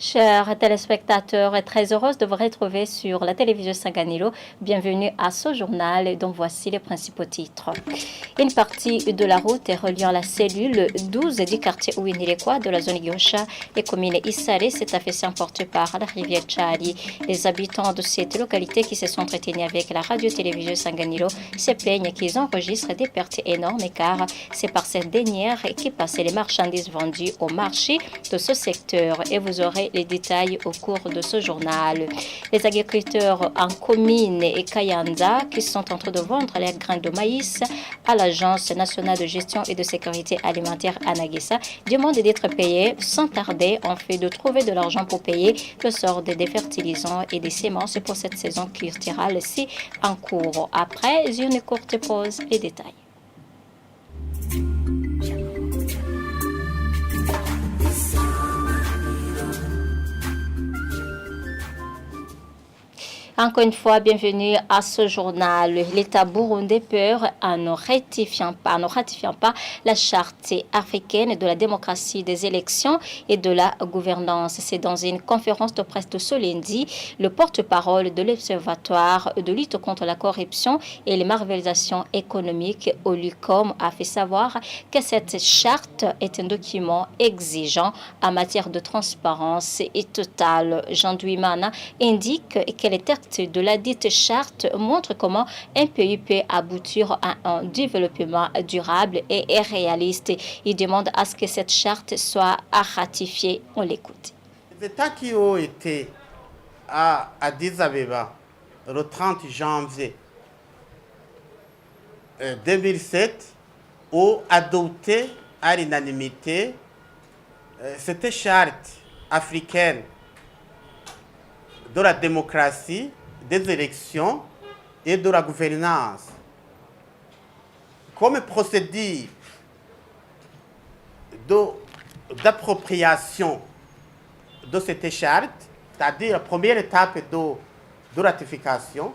Chers téléspectateurs, très heureuse de vous retrouver sur la télévision Sanganilo. Bienvenue à ce journal dont voici les principaux titres. Une partie de la route reliant la cellule 12 du quartier Ouinirekwa de la zone Gyocha et commune Issare s'est affaissée emportée par la rivière Tchadi. Les habitants de cette localité qui se sont entretenus avec la radio-télévision Sanganilo se plaignent qu'ils enregistrent des pertes énormes car c'est par cette dernière qui passaient les marchandises vendues au marché de ce secteur. Et vous aurez les détails au cours de ce journal. Les agriculteurs en commune et Kayanda qui sont en train de vendre les grains de maïs à l'Agence nationale de gestion et de sécurité alimentaire Anagesa demandent d'être payés sans tarder en fait de trouver de l'argent pour payer le sort des fertilisants et des semences pour cette saison culturelle-ci en cours. Après une courte pause, les détails. Encore une fois, bienvenue à ce journal. L'État burundais peur en ne ratifiant pas la charte africaine de la démocratie des élections et de la gouvernance. C'est dans une conférence de presse de ce lundi, le porte-parole de l'Observatoire de lutte contre la corruption et les malversations économiques au LUCOM a fait savoir que cette charte est un document exigeant en matière de transparence et totale. Jean Douimana indique que les textes de la dite charte montre comment un pays peut aboutir à un développement durable et réaliste. Il demande à ce que cette charte soit ratifiée. On l'écoute. Les États qui ont été à Addis Abeba le 30 janvier 2007 ont adopté à l'unanimité cette charte africaine de la démocratie, des élections et de la gouvernance. Comme procédure d'appropriation de cette charte, c'est-à-dire la première étape de ratification.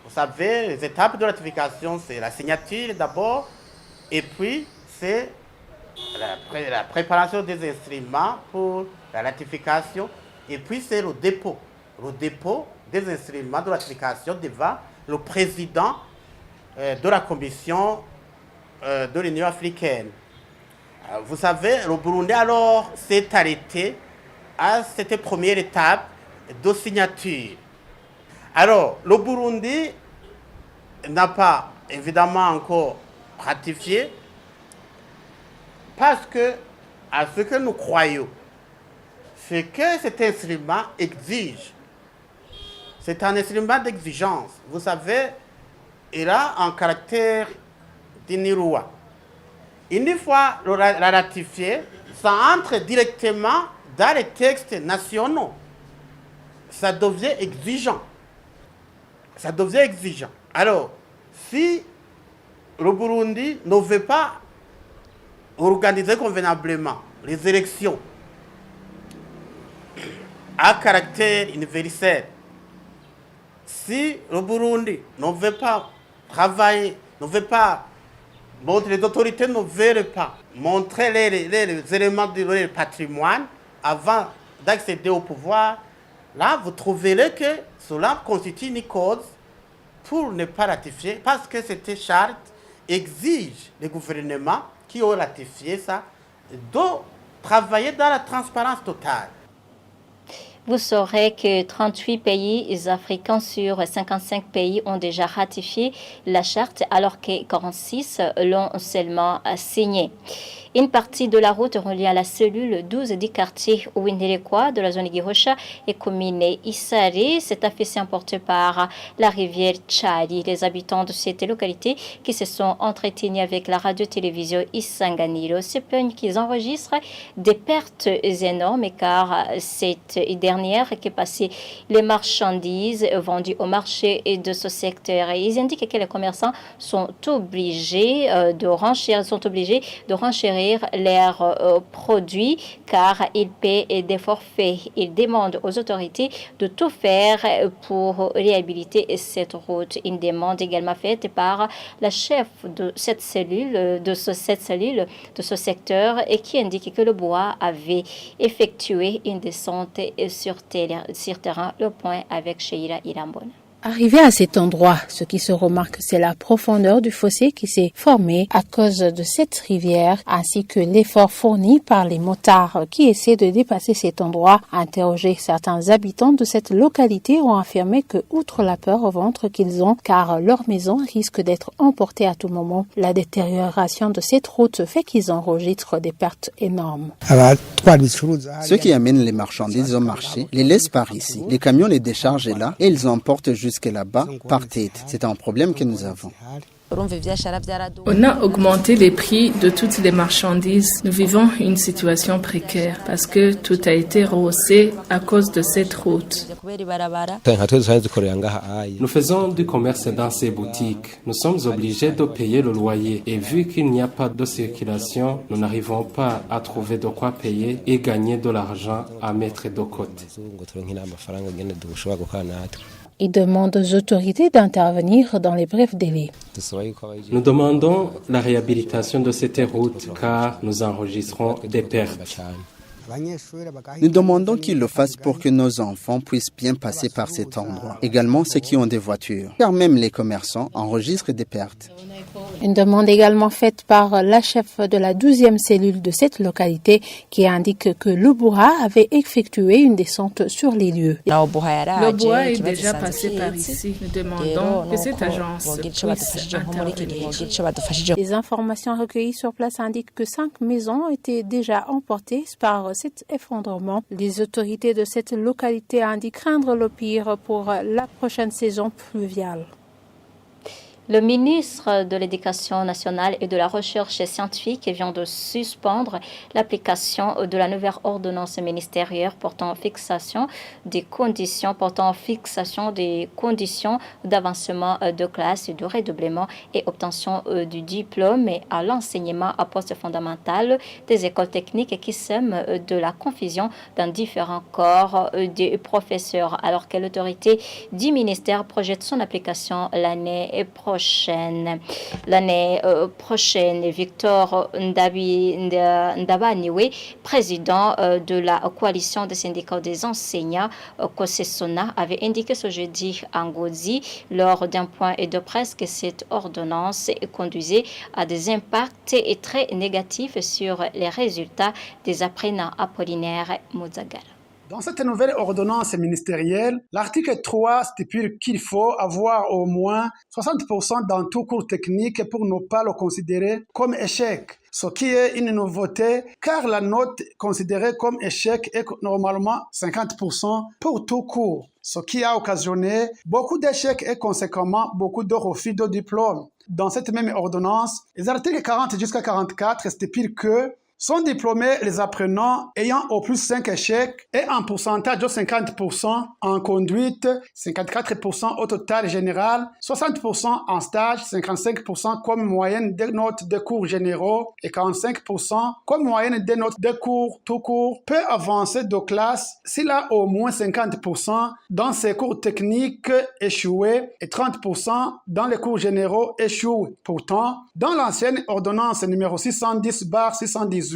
Vous savez, les étapes de ratification, c'est la signature d'abord, et puis c'est la préparation des instruments pour la ratification, et puis c'est le dépôt des instruments de ratification devant le président de la Commission de l'Union africaine. Vous savez, le Burundi alors s'est arrêté à cette première étape de signature. Alors, le Burundi n'a pas évidemment encore ratifié parce que, à ce que nous croyons, c'est que cet instrument exige. C'est un instrument d'exigence. Vous savez, il a un caractère d'iniroua. Une fois la ratifié, ça entre directement dans les textes nationaux. Ça devient exigeant. Alors, si le Burundi ne veut pas organiser convenablement les élections à caractère universel, si le Burundi ne veut pas travailler, les autorités ne veulent pas montrer les éléments de leur patrimoine avant d'accéder au pouvoir, là, vous trouverez que cela constitue une cause pour ne pas ratifier, parce que cette charte exige les gouvernements qui ont ratifié ça de travailler dans la transparence totale. Vous saurez que 38 pays africains sur 55 pays ont déjà ratifié la charte alors que 46 l'ont seulement signée. Une partie de la route reliant la cellule 12 du quartier Ouinirekwa de la zone Gyocha et commune Issare s'est affaissée emportée par la rivière Tchadi. Les habitants de cette localité qui se sont entretenus avec la radio-télévision Isanganiro se plaignent qu'ils enregistrent des pertes énormes car cette dernière qui est passée les marchandises vendues au marché et de ce secteur. Et ils indiquent que les commerçants sont obligés de renchérir leurs produits car ils paient des forfaits. Ils demandent aux autorités de tout faire pour réhabiliter cette route. Une demande également faite par la chef de cette cellule, de ce secteur, et qui indique que le bois avait effectué une descente sur terrain. Le point avec Sheila Irambon. Arrivé à cet endroit, ce qui se remarque, c'est la profondeur du fossé qui s'est formé à cause de cette rivière, ainsi que l'effort fourni par les motards qui essaient de dépasser cet endroit. Interrogés, certains habitants de cette localité ont affirmé que, outre la peur au ventre qu'ils ont, car leur maison risque d'être emportée à tout moment, la détérioration de cette route fait qu'ils enregistrent des pertes énormes. Ceux qui amènent les marchandises au marché les laissent par ici. Les camions les déchargent là et ils emportent jusque là-bas par tête. C'est un problème que nous avons. On a augmenté les prix de toutes les marchandises. Nous vivons une situation précaire parce que tout a été rehaussé à cause de cette route. Nous faisons du commerce dans ces boutiques. Nous sommes obligés de payer le loyer et vu qu'il n'y a pas de circulation, nous n'arrivons pas à trouver de quoi payer et gagner de l'argent à mettre de côté. Ils demandent aux autorités d'intervenir dans les brefs délais. Nous demandons la réhabilitation de cette route car nous enregistrons des pertes. Nous demandons qu'ils le fassent pour que nos enfants puissent bien passer par cet endroit. Également ceux qui ont des voitures, car même les commerçants enregistrent des pertes. Une demande également faite par la chef de la 12e cellule de cette localité qui indique que le bois avait effectué une descente sur les lieux. Le bois est déjà passé par ici. Nous demandons que cette agence puisse intervenir. Les informations recueillies sur place indiquent que 5 maisons étaient déjà emportées par cet effondrement. Les autorités de cette localité indiquent craindre le pire pour la prochaine saison pluviale. Le ministre de l'Éducation nationale et de la recherche scientifique vient de suspendre l'application de la nouvelle ordonnance ministérielle portant fixation des conditions d'avancement de classe, de redoublement et obtention du diplôme à l'enseignement à poste fondamental des écoles techniques qui sèment de la confusion dans différents corps des professeurs, alors que l'autorité du ministère projette son application l'année prochaine. Victor Ndabaniwe, président de la coalition des syndicats des enseignants, Kosesona, avait indiqué ce jeudi à Ngozi lors d'un point de presse que cette ordonnance conduisait à des impacts très négatifs sur les résultats des apprenants. Apollinaire Mozagala. Dans cette nouvelle ordonnance ministérielle, l'article 3 stipule qu'il faut avoir au moins 60% dans tout cours technique pour ne pas le considérer comme échec, ce qui est une nouveauté car la note considérée comme échec est normalement 50% pour tout cours, ce qui a occasionné beaucoup d'échecs et conséquemment beaucoup de refus de diplôme. Dans cette même ordonnance, les articles 40 jusqu'à 44 stipulent que sont diplômés les apprenants ayant au plus 5 échecs et un pourcentage de 50% en conduite, 54% au total général, 60% en stage, 55% comme moyenne des notes de cours généraux et 45% comme moyenne des notes de cours tout court, peut avancer de classe s'il a au moins 50% dans ses cours techniques échoués et 30% dans les cours généraux échoués. Pourtant, dans l'ancienne ordonnance numéro 610/618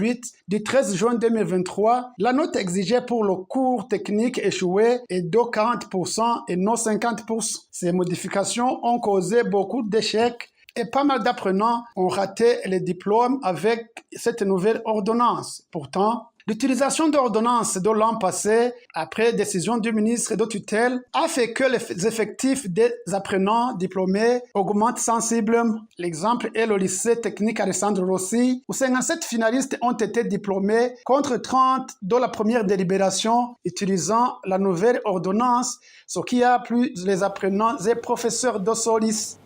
du 13 juin 2023, la note exigée pour le cours technique échoué est de 40% et non 50%. Ces modifications ont causé beaucoup d'échecs et pas mal d'apprenants ont raté les diplômes avec cette nouvelle ordonnance. Pourtant, l'utilisation d'ordonnances de l'an passé, après décision du ministre de tutelle, a fait que les effectifs des apprenants diplômés augmentent sensiblement. L'exemple est le lycée technique Alessandro Rossi, où 57 finalistes ont été diplômés contre 30 de la première délibération utilisant la nouvelle ordonnance, ce qui a plu les apprenants et professeurs de ce lycée.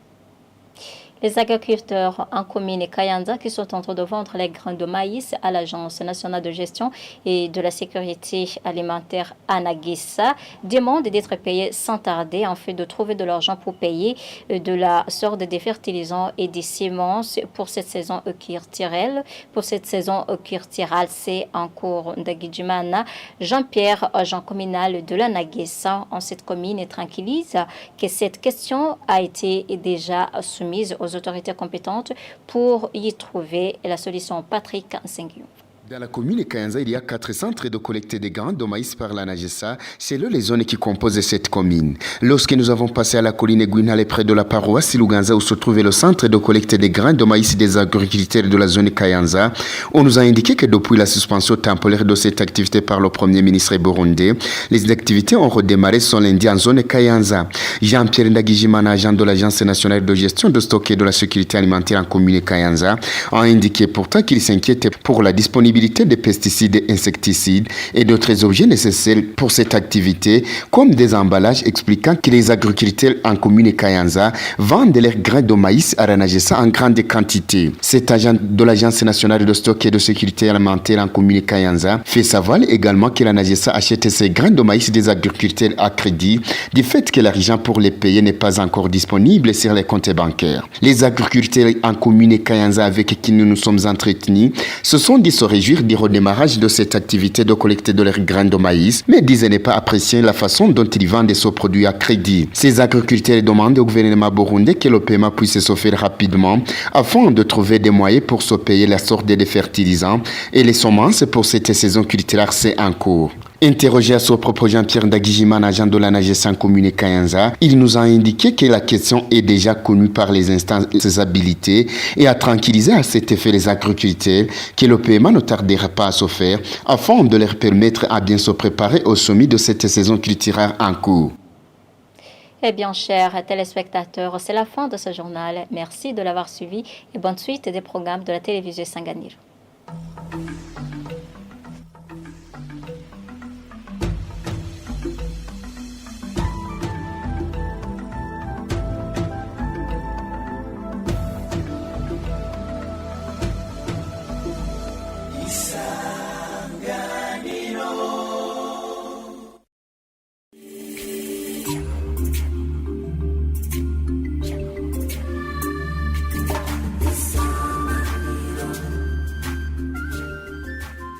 Les agriculteurs en commune Kayanza qui sont en train de vendre les grains de maïs à l'Agence nationale de gestion et de la sécurité alimentaire Anagissa demandent d'être payés sans tarder en fait de trouver de l'argent pour payer de la sorte des fertilisants et des semences pour cette saison kirtirelle. Pour cette saison kirtirale, c'est en cours d'Agidjimana. Jean-Pierre, agent communal de l'Anagissa en cette commune, tranquillise que cette question a été déjà soumise aux autorités compétentes pour y trouver la solution. Patrick Sengiou. Dans la commune de Kayanza, il y a 4 centres de collecte de grains de maïs par l'Anagissa. C'est là les zones qui composent cette commune. Lorsque nous avons passé à la colline Guinale près de la paroisse Siluganza où se trouvait le centre de collecte de grains de maïs des agriculteurs de la zone Kayanza, on nous a indiqué que depuis la suspension temporaire de cette activité par le Premier ministre burundais, les activités ont redémarré ce lundi en zone Kayanza. Jean-Pierre Ndagijimana, agent de l'Agence nationale de gestion de stock et de la sécurité alimentaire en commune Kayanza, a indiqué pourtant qu'il s'inquiétait pour la disponibilité des pesticides et insecticides et d'autres objets nécessaires pour cette activité, comme des emballages expliquant que les agriculteurs en commune Kayanza vendent leurs grains de maïs à Ranagessa en grande quantité. Cet agent de l'Agence nationale de stock et de sécurité alimentaire en commune Kayanza fait savoir également que Ranagessa achète ses grains de maïs des agriculteurs à crédit du fait que l'argent pour les payer n'est pas encore disponible sur les comptes bancaires. Les agriculteurs en commune Kayanza avec qui nous nous sommes entretenus se sont dit se réjouir du redémarrage de cette activité de collecte de leurs grains de maïs, mais disent ne pas apprécier la façon dont ils vendent ce produit à crédit. Ces agriculteurs demandent au gouvernement burundais que le paiement puisse se faire rapidement afin de trouver des moyens pour se payer la sorte des fertilisants et les semences pour cette saison culturelle c'est en cours. Interrogé à son propre Jean-Pierre Ndagijimana, agent de l'Anagissa en commune Kayanza, il nous a indiqué que la question est déjà connue par les instances habilitées et a tranquillisé à cet effet les agriculteurs que le paiement ne tardera pas à se faire afin de leur permettre à bien se préparer au sommet de cette saison culturelle en cours. Eh bien, chers téléspectateurs, c'est la fin de ce journal. Merci de l'avoir suivi et bonne suite des programmes de la télévision Sanganiro.